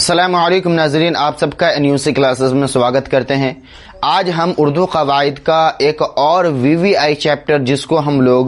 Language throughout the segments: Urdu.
السلام علیکم ناظرین، آپ سب کا NUC کلاسز میں سواگت کرتے ہیں۔ آج ہم اردو قواعد کا ایک اور VVI چیپٹر جس کو ہم لوگ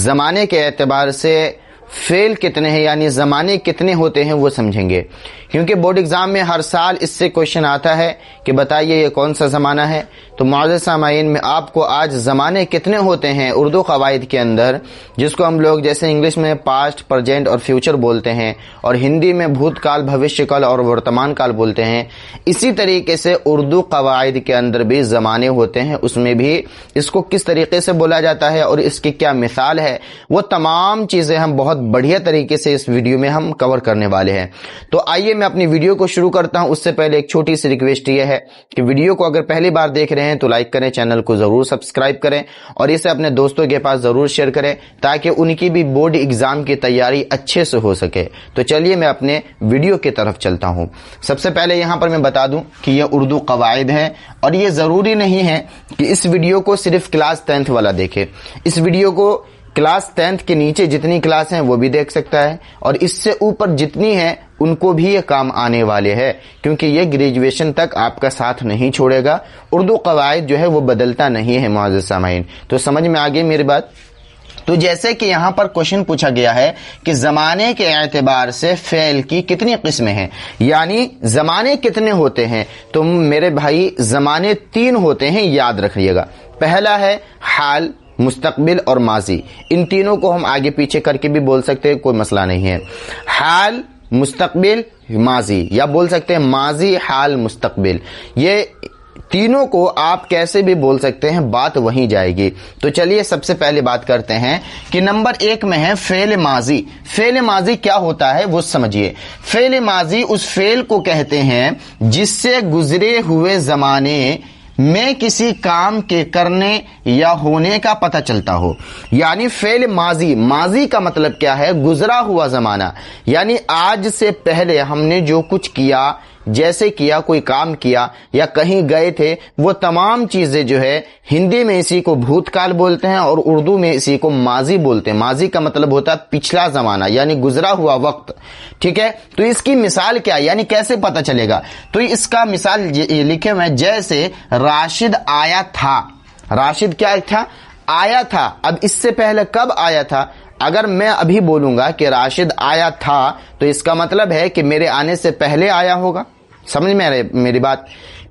زمانے کے اعتبار سے فعل کتنے ہیں یعنی زمانے کتنے ہوتے ہیں وہ سمجھیں گے، کیونکہ بورڈ ایگزام میں ہر سال اس سے کوشچن آتا ہے کہ بتائیے یہ کون سا زمانہ ہے۔ تو معزز سامعین، میں آپ کو آج زمانے کتنے ہوتے ہیں اردو قواعد کے اندر، جس کو ہم لوگ جیسے انگلش میں پاسٹ، پریزنٹ اور فیوچر بولتے ہیں اور ہندی میں بھوت کال، بھوشیہ کال اور ورتمان کال بولتے ہیں، اسی طریقے سے اردو قواعد کے اندر بھی زمانے ہوتے ہیں، اس میں بھی اس کو کس طریقے سے بولا جاتا ہے اور اس کی کیا مثال ہے، وہ تمام چیزیں ہم بہت بڑھیا طریقے سے اس ویڈیو میں ہم کور کرنے والے ہیں۔ تو آئیے میں اپنی ویڈیو کو شروع کرتا ہوں۔ اس سے پہلے ایک چھوٹی سی ریکویسٹ یہ ہے کہ ویڈیو کو اگر پہلی بار دیکھ رہے ہیں تو لائک کریں، چینل کو ضرور سبسکرائب کریں اور اسے اپنے دوستوں کے پاس ضرور شیئر کریں تاکہ ان کی بھی بورڈ ایگزام کی تیاری اچھے سے ہو سکے۔ تو چلیے میں اپنے ویڈیو کی طرف چلتا ہوں۔ سب سے پہلے یہاں پر میں بتا دوں کہ یہ اردو قواعد ہے اور یہ ضروری نہیں ہے کہ اس ویڈیو کو صرف کلاس 10th والا دیکھے۔ اس ویڈیو کو کلاس 10th کے نیچے جتنی کلاس ہیں وہ بھی دیکھ سکتا ہے اور اس سے اوپر جتنی ہیں ان کو بھی یہ کام آنے والے ہیں، کیونکہ یہ گریجویشن تک آپ کا ساتھ نہیں چھوڑے گا۔ اردو قواعد جو ہے وہ بدلتا نہیں ہے معزز سامعین۔ تو سمجھ میں آگئی میری بات؟ تو جیسے کہ یہاں پر کوشچن پوچھا گیا ہے کہ زمانے کے اعتبار سے فعل کی کتنی قسمیں ہیں، یعنی زمانے کتنے ہوتے ہیں، تو میرے بھائی زمانے 3 ہوتے ہیں، یاد رکھیے گا۔ پہلا ہے حال، مستقبل اور ماضی۔ ان تینوں کو ہم آگے پیچھے کر کے بھی بول سکتے ہیں، کوئی مسئلہ نہیں ہے۔ حال، مستقبل، ماضی، یا بول سکتے ہیں ماضی، حال، مستقبل۔ یہ تینوں کو آپ کیسے بھی بول سکتے ہیں، بات وہیں جائے گی۔ تو چلیے سب سے پہلے بات کرتے ہیں کہ نمبر 1 میں ہے فعل ماضی۔ فعل ماضی کیا ہوتا ہے وہ سمجھیے۔ فعل ماضی اس فعل کو کہتے ہیں جس سے گزرے ہوئے زمانے میں کسی کام کے کرنے یا ہونے کا پتہ چلتا ہو۔ یعنی فعل ماضی، ماضی کا مطلب کیا ہے؟ گزرا ہوا زمانہ، یعنی آج سے پہلے ہم نے جو کچھ کیا، جیسے کیا، کوئی کام کیا یا کہیں گئے تھے، وہ تمام چیزیں جو ہے ہندی میں اسی کو بھوت کال بولتے ہیں اور اردو میں اسی کو ماضی بولتے ہیں۔ ماضی کا مطلب ہوتا ہے پچھلا زمانہ یعنی گزرا ہوا وقت، ٹھیک ہے؟ تو اس کی مثال کیا ہے، یعنی کیسے پتہ چلے گا؟ تو اس کا مثال لکھے ہوئے جیسے راشد آیا تھا۔ راشد کیا تھا؟ آیا تھا۔ اب اس سے پہلے کب آیا تھا؟ اگر میں ابھی بولوں گا کہ راشد آیا تھا تو اس کا مطلب ہے کہ میرے آنے سے پہلے آیا ہوگا۔ سمجھ میں میری بات؟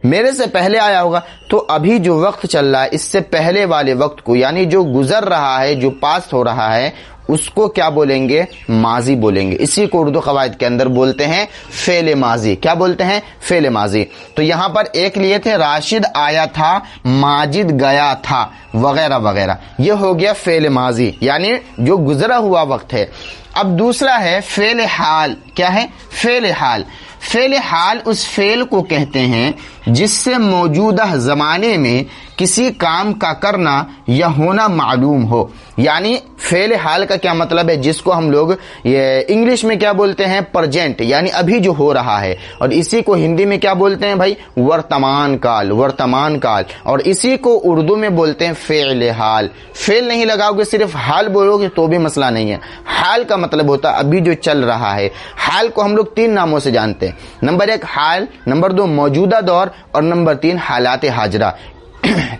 میرے سے پہلے آیا ہوگا۔ تو ابھی جو وقت چل رہا ہے اس سے پہلے والے وقت کو، یعنی جو گزر رہا ہے، جو پاس ہو رہا ہے، اس کو کیا بولیں گے؟ ماضی بولیں گے۔ اسی کو اردو قواعد کے اندر بولتے ہیں فعل ماضی۔ کیا بولتے ہیں؟ فعل ماضی۔ تو یہاں پر ایک لیے تھے راشد آیا تھا، ماجد گیا تھا، وغیرہ وغیرہ، یہ ہو گیا فعل ماضی یعنی جو گزرا ہوا وقت ہے۔ اب دوسرا ہے فعل حال۔ کیا ہے؟ فعل حال۔ فعل حال اس فعل کو کہتے ہیں جس سے موجودہ زمانے میں کسی کام کا کرنا یا ہونا معلوم ہو۔ یعنی فعل حال کا کیا مطلب ہے؟ جس کو ہم لوگ یہ انگلش میں کیا بولتے ہیں؟ پرزینٹ، یعنی ابھی جو ہو رہا ہے، اور اسی کو ہندی میں کیا بولتے ہیں بھائی؟ ورتمان کال، ورتمان کال، اور اسی کو اردو میں بولتے ہیں فعل حال۔ فعل نہیں لگاؤ گے، صرف حال بولو گے تو بھی مسئلہ نہیں ہے۔ حال کا مطلب ہوتا ہے ابھی جو چل رہا ہے۔ حال کو ہم لوگ 3 ناموں سے جانتے ہیں۔ نمبر 1 حال، نمبر 2 موجودہ دور اور نمبر 3 حالات حاضرہ۔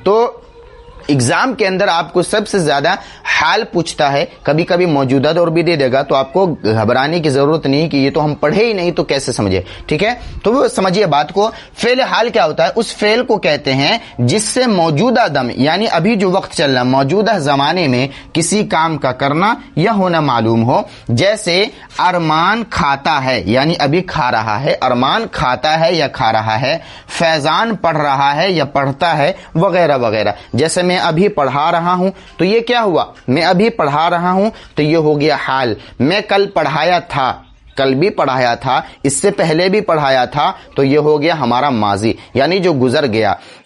تو ایگزام کے اندر آپ کو سب سے زیادہ حال پوچھتا ہے، کبھی کبھی موجودہ دور بھی دے دے گا، تو آپ کو گھبرانے کی ضرورت نہیں کہ یہ تو ہم پڑھے ہی نہیں تو کیسے سمجھے، ٹھیک ہے؟ تو وہ سمجھیے بات کو۔ فعل حال کیا ہوتا ہے؟ اس فعل کو کہتے ہیں جس سے موجودہ دم یعنی ابھی جو وقت چل رہا ہے، موجودہ زمانے میں کسی کام کا کرنا یا ہونا معلوم ہو۔ جیسے ارمان کھاتا ہے یعنی ابھی کھا رہا ہے، ارمان کھاتا ہے یا کھا رہا ہے۔ فیضان پڑھ رہا ہے یا پڑھتا ہے، وغیرہ وغیرہ۔ جیسے میں ابھی پڑھا رہا ہوں تو یہ کیا ہوا؟ میں ابھی پڑھا رہا ہوں تو یہ ہو گیا حال۔ میں کل پڑھایا تھا، کل بھی پڑھایا تھا، اس سے پہلے بھی پڑھایا تھا، تو یہ ہو گیا ہمارا ماضی یعنی جو گزر گیا۔